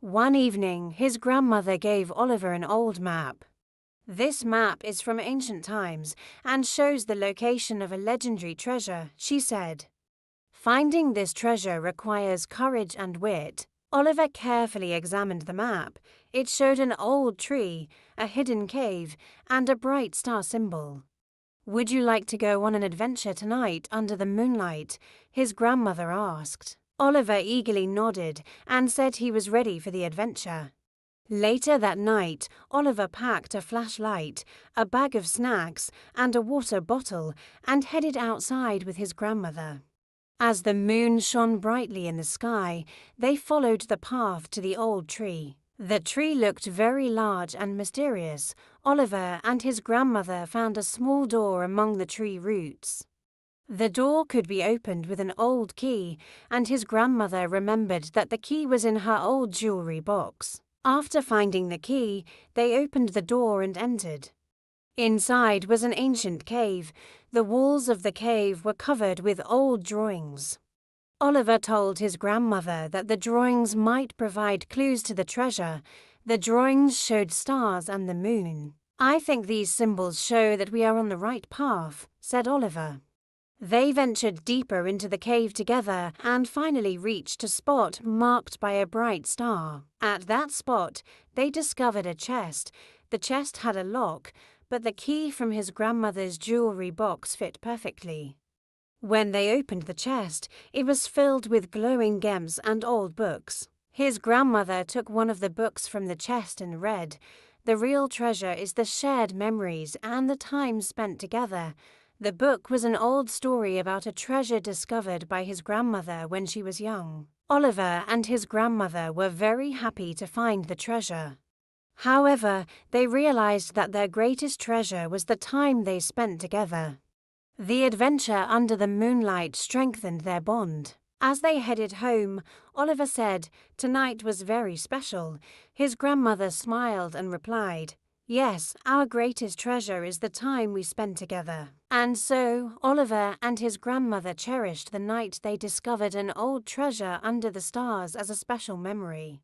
One evening, his grandmother gave Oliver an old map. "This map is from ancient times and shows the location of a legendary treasure," she said. Finding this treasure requires courage and wit. Oliver carefully examined the map. It showed an old tree, a hidden cave, and a bright star symbol. "Would you like to go on an adventure tonight under the moonlight?" his grandmother asked. Oliver eagerly nodded and said he was ready for the adventure. Later that night, Oliver packed a flashlight, a bag of snacks, and a water bottle and headed outside with his grandmother. As the moon shone brightly in the sky, they followed the path to the old tree. The tree looked very large and mysterious. Oliver and his grandmother found a small door among the tree roots. The door could be opened with an old key, and his grandmother remembered that the key was in her old jewelry box. After finding the key, they opened the door and entered. Inside was an ancient cave. The walls of the cave were covered with old drawings. Oliver told his grandmother that the drawings might provide clues to the treasure. The drawings showed stars and the moon. "I think these symbols show that we are on the right path," said Oliver. They ventured deeper into the cave together and finally reached a spot marked by a bright star. At that spot, they discovered a chest. The chest had a lock, but the key from his grandmother's jewelry box fit perfectly. When they opened the chest, it was filled with glowing gems and old books. His grandmother took one of the books from the chest and read, "The real treasure is the shared memories and the time spent together." The book was an old story about a treasure discovered by his grandmother when she was young. Oliver and his grandmother were very happy to find the treasure. However, they realized that their greatest treasure was the time they spent together. The adventure under the moonlight strengthened their bond. As they headed home, Oliver said, "Tonight was very special." His grandmother smiled and replied, "Yes, our greatest treasure is the time we spent together." And so, Oliver and his grandmother cherished the night they discovered an old treasure under the stars as a special memory.